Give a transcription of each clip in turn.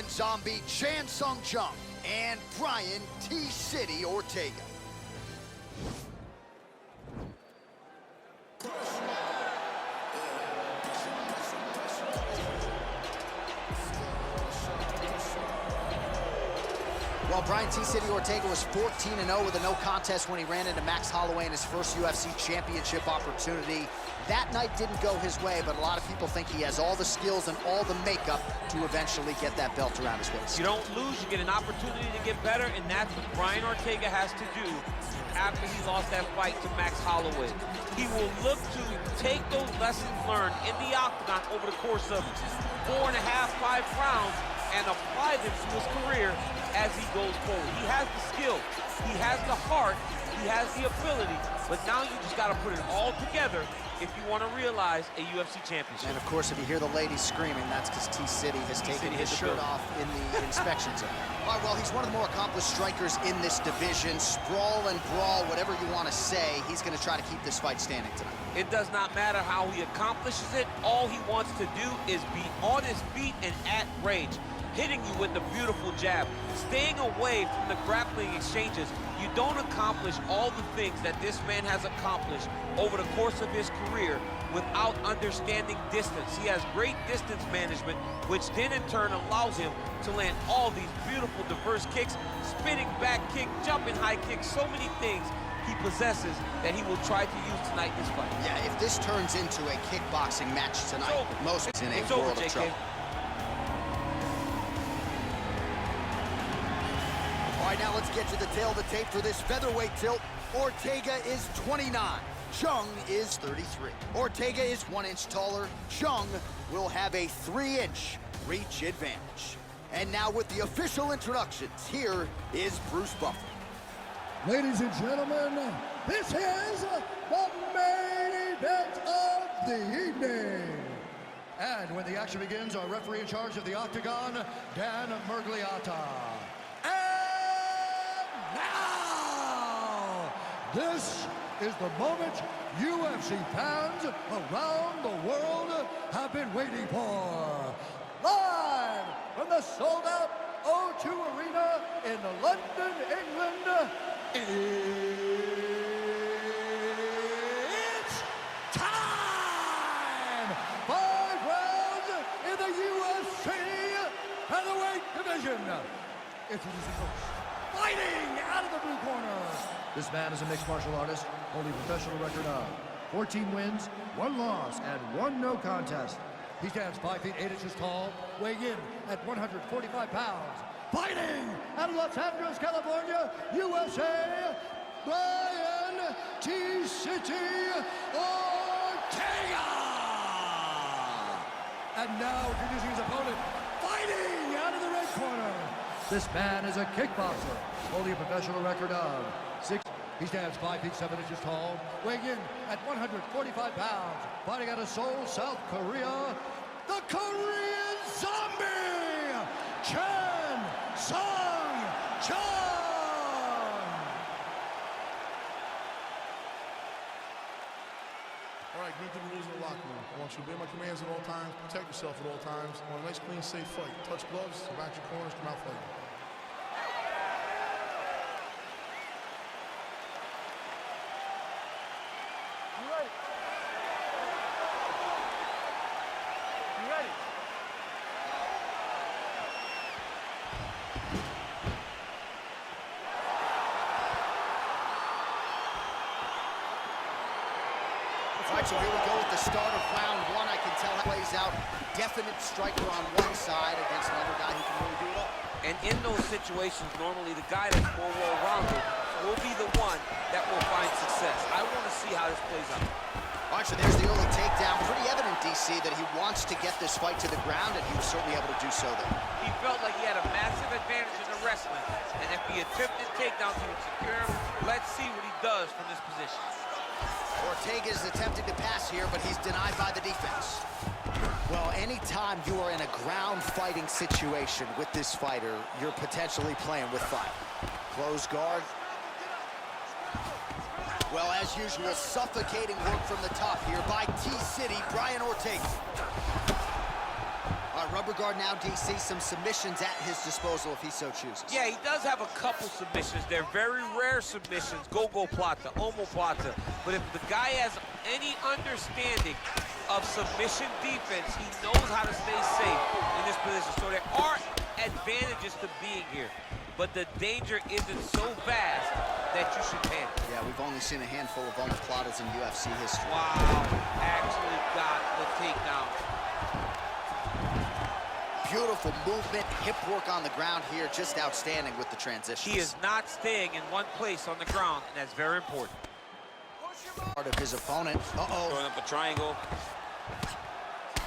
Korean zombie Chansung and Brian T-City Ortega. Well, Brian T-City Ortega was 14-0 with a no contest when he ran into Max Holloway in his first UFC championship opportunity. That night didn't go his way, but a lot of people think he has all the skills and all the makeup to eventually get that belt around his waist. You don't lose, you get an opportunity to get better, and that's what Brian Ortega has to do after he lost that fight to Max Holloway. He will look to take those lessons learned in the octagon over the course of 4.5, 5 rounds and apply them to his career as he goes forward. He has the skill, he has the heart, he has the ability, but now you just gotta put it all together if you want to realize a UFC championship. And of course, if you hear the ladies screaming, that's because T-City has taken his shirt off in the inspection zone. All right, well, he's one of the more accomplished strikers in this division. Sprawl and brawl, whatever you want to say, he's going to try to keep this fight standing tonight. It does not matter how he accomplishes it. All he wants to do is be on his feet and at range, hitting you with the beautiful jab, staying away from the grappling exchanges. You don't accomplish all the things that this man has accomplished over the course of his career without understanding distance. He has great distance management, which then in turn allows him to land all these beautiful diverse kicks, spinning back kick, jumping high kicks, so many things he possesses that he will try to use tonight in this fight. Yeah, if this turns into a kickboxing match tonight, most is in a world of trouble. All right, now let's get to the tail of the tape for this featherweight tilt. Ortega is 29. Chung is 33. Ortega is 1 inch taller. Chung will have a 3-inch reach advantage. And now with the official introductions, here is Bruce Buffer. Ladies and gentlemen, this is the main event of the evening. And when the action begins, our referee in charge of the Octagon, Dan Murgliata. Now, this is the moment UFC fans around the world have been waiting for. Live from the sold-out O2 Arena in London, England, it's time! 5 rounds in the UFC featherweight division. Introducing first, fighting out of the blue corner. This man is a mixed martial artist, holding a professional record of 14 wins, 1 loss, and 1 no contest. He stands 5 feet 8 inches tall, weighing in at 145 pounds. Fighting out of Los Angeles, California, USA, Brian T-City Ortega! And now introducing his opponent, fighting out of the red corner. This man is a kickboxer, holding a professional record of 6. He stands 5 feet 7 inches tall, weighing in at 145 pounds. Fighting out of Seoul, South Korea, the Korean Zombie, Chansung. All right, get through the rules of the locker room. I want you to obey my commands at all times, protect yourself at all times. I want a nice, clean, safe fight. Touch gloves, back your corners, come out fighting. All right, so here we go with the start of round 1. I can tell how it plays out. Definite striker on one side against another guy who can really do it all. And in those situations, normally the guy that's more well-rounded will be the one that will find success. I want to see how this plays out. All right, so there's the early takedown. Pretty evident, DC, that he wants to get this fight to the ground, and he was certainly able to do so there. He felt like he had a massive advantage in the wrestling, and if he attempted takedowns, he would secure him. Let's see what he does from this position. Ortega is attempting to pass here, but he's denied by the defense. Well, anytime you are in a ground fighting situation with this fighter, you're potentially playing with fire. Close guard. Well, as usual, suffocating work from the top here by T-City, Brian Ortega. All Rubber guard now, DC. Some submissions at his disposal if he so chooses. Yeah, he does have a couple submissions. They're very rare submissions. Go-go plata, omoplata. But if the guy has any understanding of submission defense, he knows how to stay safe in this position. So there are advantages to being here. But the danger isn't so vast that you should panic. Yeah, we've only seen a handful of omoplatas in UFC history. Wow, actually got the takedown. Beautiful movement, hip work on the ground here, just outstanding with the transitions. He is not staying in one place on the ground, and that's very important. Part of his opponent. Throwing up a triangle.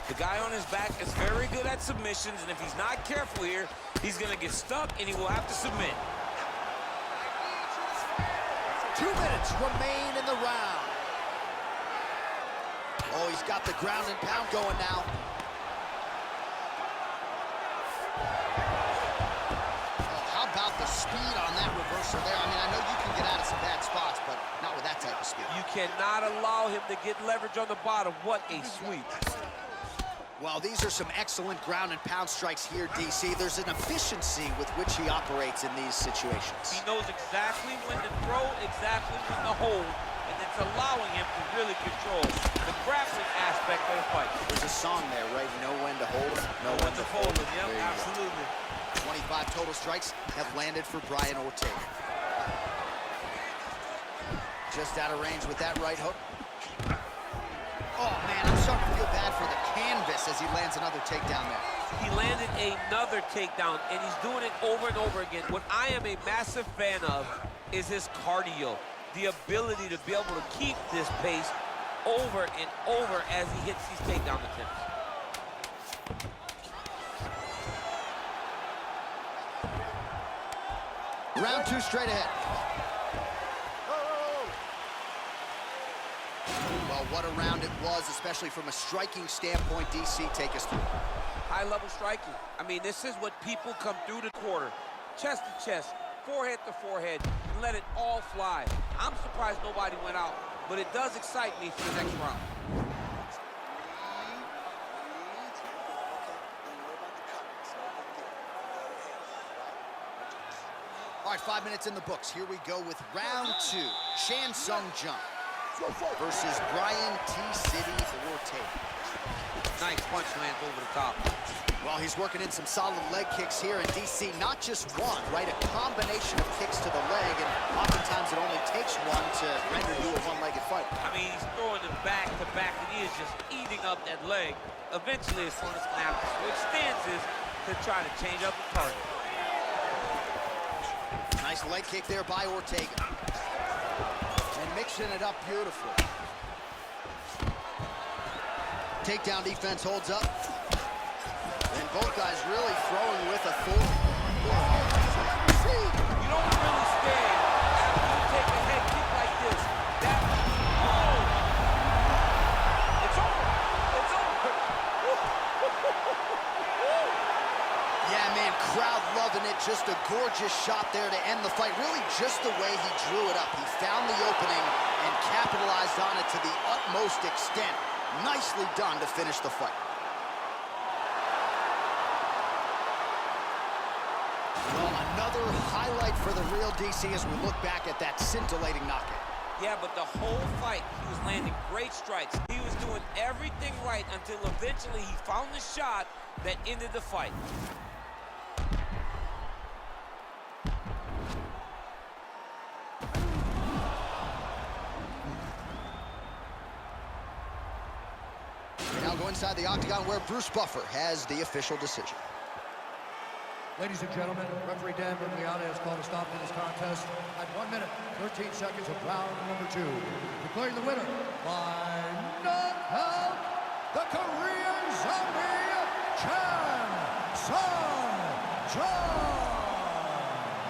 The guy on his back is very good at submissions, and if he's not careful here, he's gonna get stuck and he will have to submit. 2 minutes remain in the round. Oh, he's got the ground and pound going now. How about the speed on that reversal there? I mean, I know you can get out of some bad spots, but not with that type of speed. You cannot allow him to get leverage on the bottom. What a sweep. Well, these are some excellent ground and pound strikes here, DC. There's an efficiency with which he operates in these situations. He knows exactly when to throw, exactly when to hold, and it's allowing him to really control the grappling aspect of the fight. There's a song there, right? Know when to hold him, Know when to fold him. Yep, There you go. absolutely. 25 total strikes have landed for Brian Ortega. Just out of range with that right hook. Oh, man, I'm starting to feel bad for the canvas as he lands another takedown there. He landed another takedown, and he's doing it over and over again. What I am a massive fan of is his cardio, the ability to be able to keep this pace over and over as he hits these takedown attempts. Round 2 straight ahead. Well, what a round it was, especially from a striking standpoint. DC, take us through. High-level striking. I mean, this is what people come through the quarter. Chest to chest, forehead to forehead, and let it all fly. I'm surprised nobody went out, but it does excite me for the next round. All right, 5 minutes in the books. Here we go with round 2. Chan Sung Jung versus Brian T-City Ortega. Nice punch lands over the top. Well, he's working in some solid leg kicks here in DC. Not just one, right? A combination of kicks to the leg, and oftentimes it only takes one to render you a one-legged fight. I mean, he's throwing them back to back, and he is just eating up that leg. Eventually, his opponent's going to have to switch stances to try to change up the target. Nice leg kick there by Ortega. And mixing it up beautifully. Takedown defense holds up. And both guys really throwing with authority. You don't really stand after you take a head kick like this. It's over. It's over. Yeah, man, crowd loving it. Just a gorgeous shot there to end the fight. Really just the way he drew it up. He found the opening and capitalized on it to the utmost extent. Nicely done to finish the fight. Well, another highlight for the real DC as we look back at that scintillating knockout. Yeah, but the whole fight, he was landing great strikes. He was doing everything right until eventually he found the shot that ended the fight. We now go inside the octagon where Bruce Buffer has the official decision. Ladies and gentlemen, referee Dan Bergliana has called a stop to this contest at 1 minute, 13 seconds of round number 2. Declaring the winner by knockout, the Korean Zombie, Chan Sung Jung.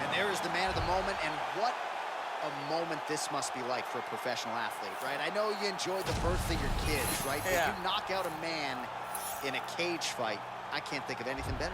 And there is the man of the moment, and what a moment this must be like for a professional athlete, right? I know you enjoyed the birth of your kids, right? Yeah. But you knock out a man in a cage fight, I can't think of anything better.